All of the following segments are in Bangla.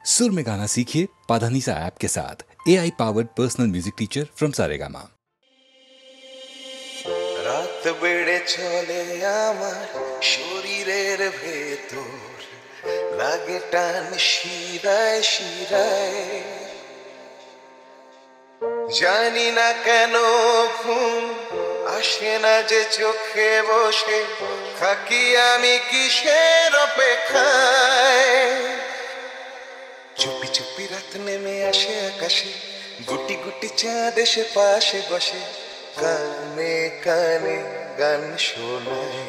सुर में गाना सीखिए पाधानीसा ऐप के साथ। AI powered personal music teacher from Saregama. রাত বেড়ে চলে আমার শরীরের ভেতর, লাগে টান শিরায় শিরায়। জানি না কেন ঘুম আসে না যে চোখে বসে থাকি আমি কিসের অপেক্ষায়। চুপি চুপি রাত নেমে আসে আকাশে, গুটি গুটি চাঁদ এসে পাশে বসে কানে কানে গান শোনায়।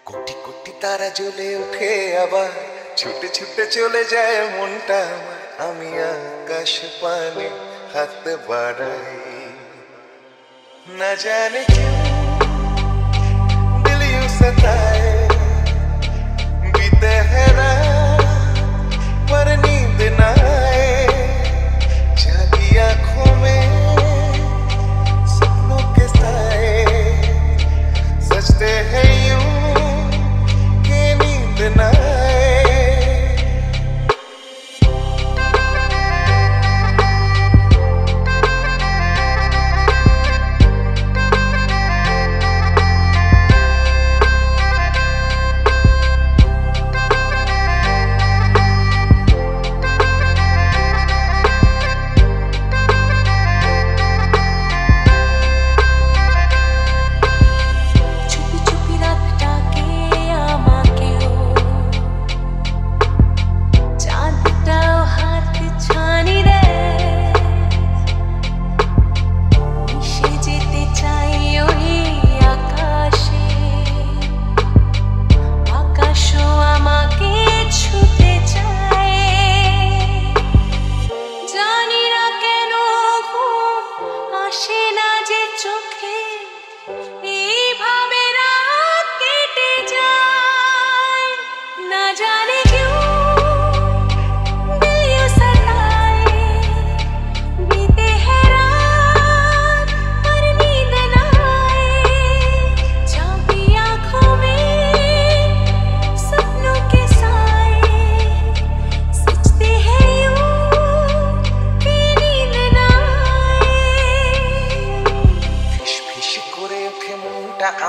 কোটি কোটি তারা জ্বলে ওঠে আবার, ছুটে ছুটে চলে যায় মনটা আমার। আমি আকাশ পানে হাত বাড়াই, না জানে क्यों दिल यूं सताए। बीते है रात पर नींद न आए, जागी आंखों में सपनों के साए। सजते हैं यूं कि नींद न आए।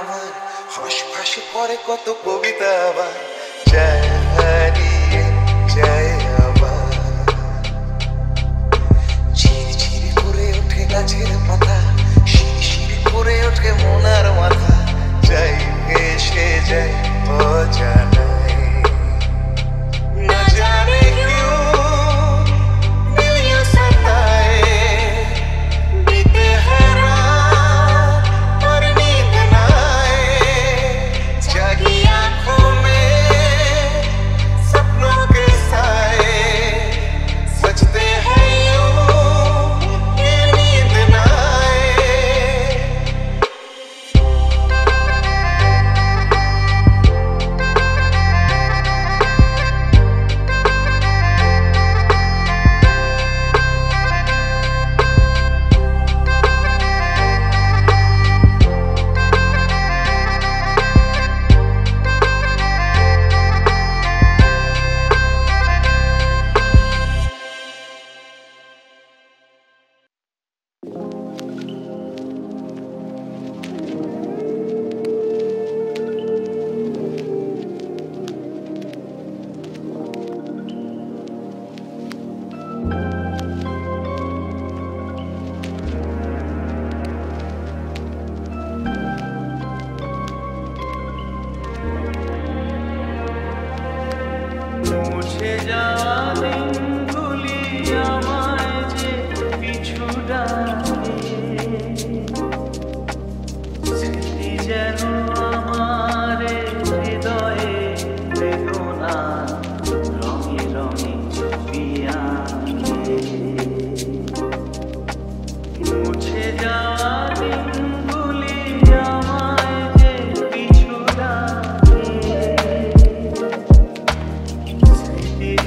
আমার হাস ফাঁস করে কত কবিতা আবার যায় হারিয়ে যায় আবার। ঝিরি ঝিরি করে ওঠে গাছের পাতা, শিরি শিরি করে ওঠে মনার মাথা, যাই এসে যায় অজানায়। না জানে क्यों दिल यूं सताए। बीते है रात पर नींद न आए, जागी आंखों में सपनों के साए। सजते हैं यूं कि नींद न आए। মুছে যাওয়া দিনগুলি আমায় যে পিছু ডাকে, স্মৃতি যেন আমার হৃদয়ে বেদনা রঙে রঙে ছবি আঁকে। মুছে যাওয়া দিনগুলি আমায় যে পিছু ডাকে,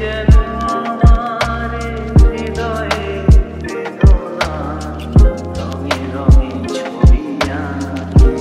যেন আমার হৃদয়ে বেদনা রঙে রঙে ছবি আঁকে।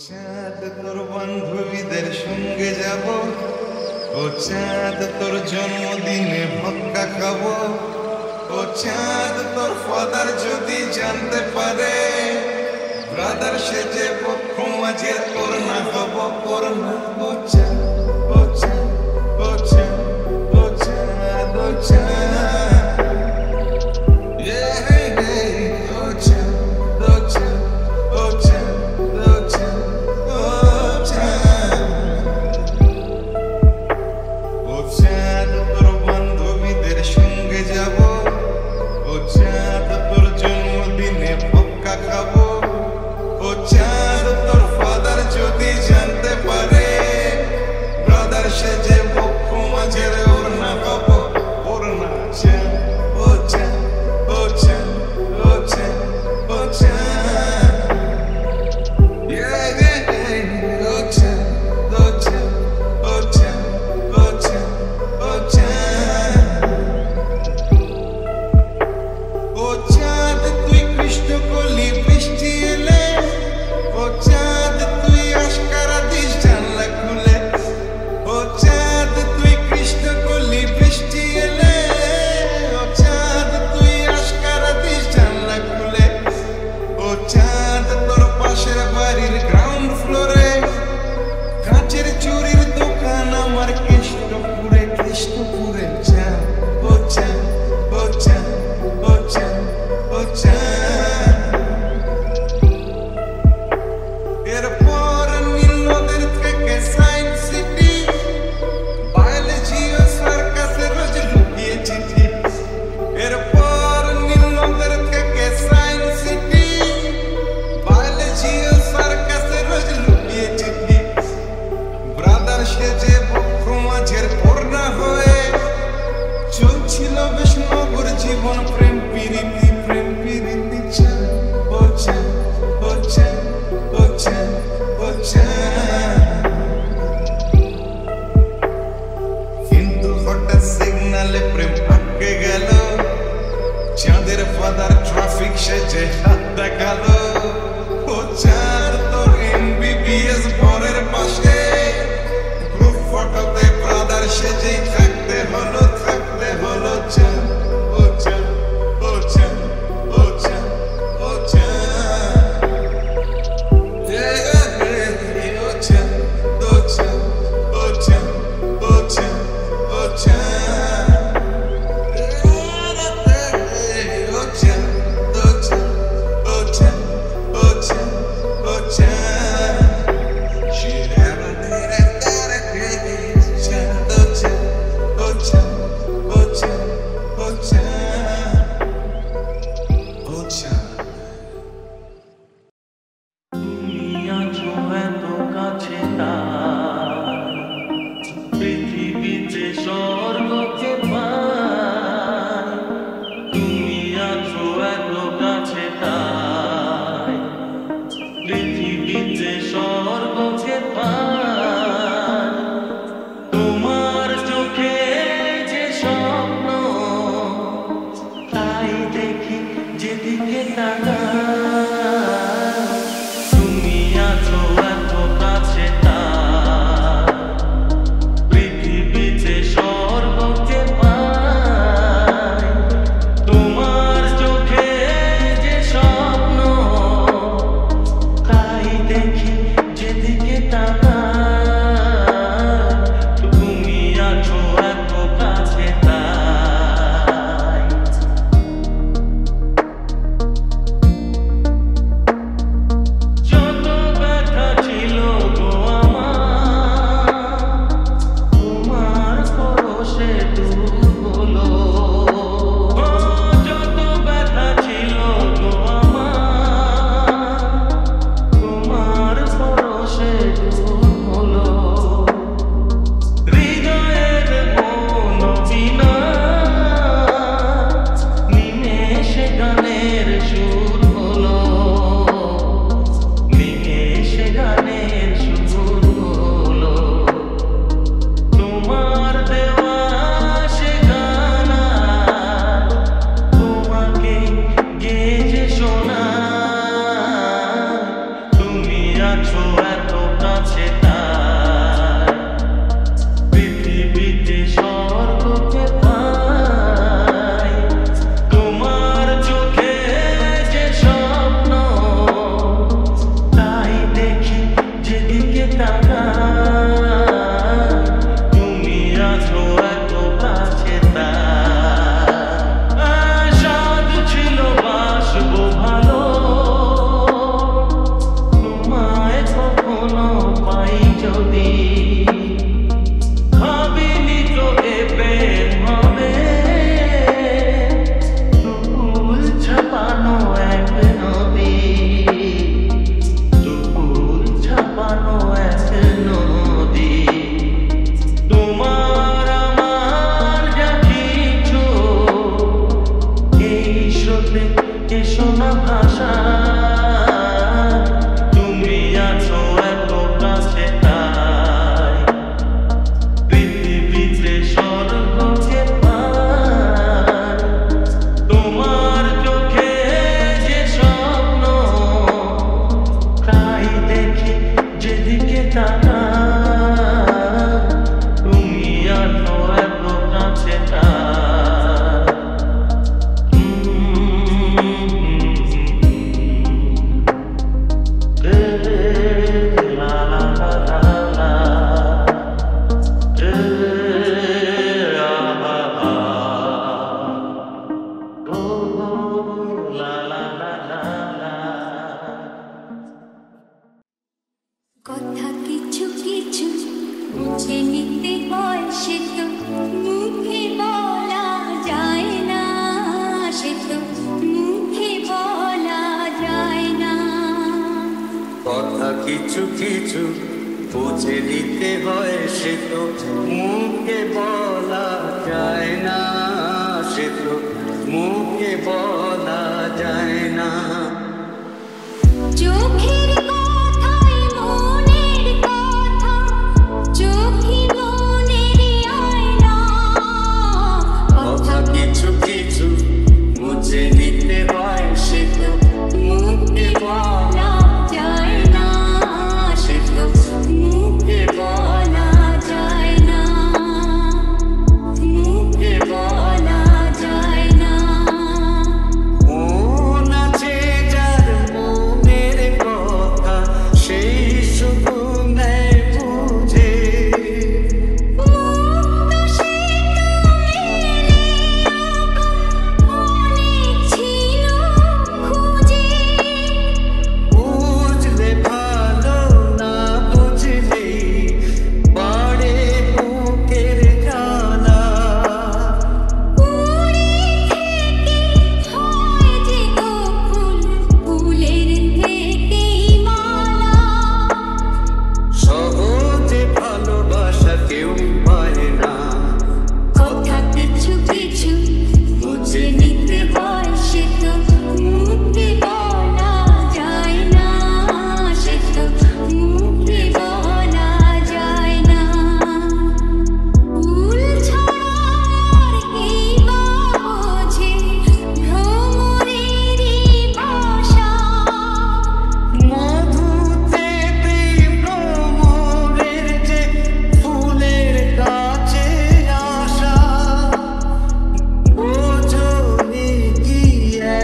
চাঁদ তোর বান্ধবীদের সঙ্গে যাব, ও চাঁদ তোর জন্মদিনে ভক্কা খাবো, ও চাঁদ তোর ফাদার যদি জানতে পারে ব্রাদার সেজে পক্ষ মাঝের করোনা হব করোনা। ও চাঁদ ও চাঁদ ও চাঁদ ও চাঁদ ও চাঁদ কিছু কিছু বুঝে নিতে হয়, সে তো মুখে বলা যায় না, সে তো মুখে বলা যায় না। চোখের কথাই মনের কথা, চোখই মনের আয়না। কথা কিছু কিছু বুঝে নিতে হয়, সে তো মুখে বলা যায় না, সে তো মুখে বলা যায় না, মুখে বলা যায় না। মন আছে যার মনের কথা, সেই শুধু নেয় বুঝে। মুক্ত সে অনেক ছিল খুঁজে, বুঝলে ভালো, না বুঝলে বাড়ে বুকের জ্বালা। উড়ে থেকে হয় যে গো ফুল, ফুলের থেকেই মালা। সহজে ভালোবাসা কেউ পায় না, কথা কিছু কিছু বুঝে নিতে হয়, সে তো মুখে বলা যায় না, সে তো মুখে বলা যায় না। ফুল ছাড়া আর কি বা বোঝে ভ্রমরেরই ভাষা। মধুতে ভ্রমরের যে ফুলের কাছে আসা। বোঝনি কি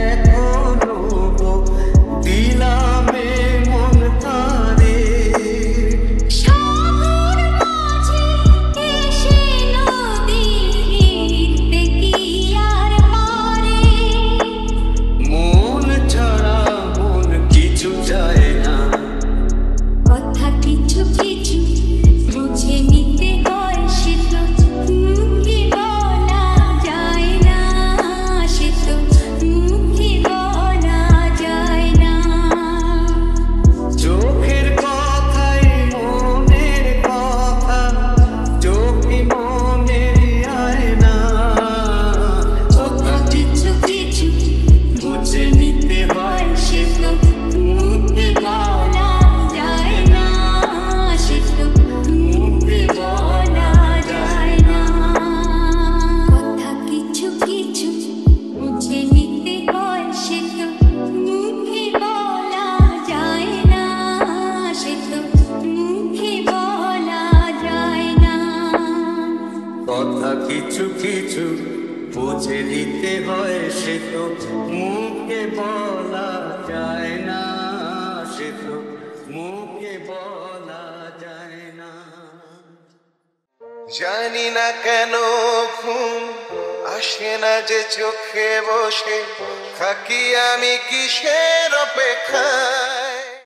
এখনো গো দিলামে মন তারে। সাগর মাঝে এসে নদীতে কি আর পারে। মন ছাড়া মন কিছু চায় না, কথা কিছু কিছু বুঝে নিতে হয়, সে তো মুখে বলা যায় না, সে তো মুখে বলা যায় না। চোখের কথাই মনের কথা, চোখই মনের আয়না। কথা কিছু কিছু বুঝে নিতে হয়, সে তো মুখে বলা যায় না, সে তো মুখে বলা যায় না। কথা কিছু কিছু বুঝে নিতে হয়, সে তো মুখে বলা যায় না, সে তো মুখে বলা যায় না। কথা কিছু কিছু বুঝে নিতে হয়, সে তো মুখে বলা যায় না, সে তো মুখে বলা যায় না। জানি না কেন ঘুম আসে না যে চোখে বসে থাকি আমি কিসের অপেক্ষায়।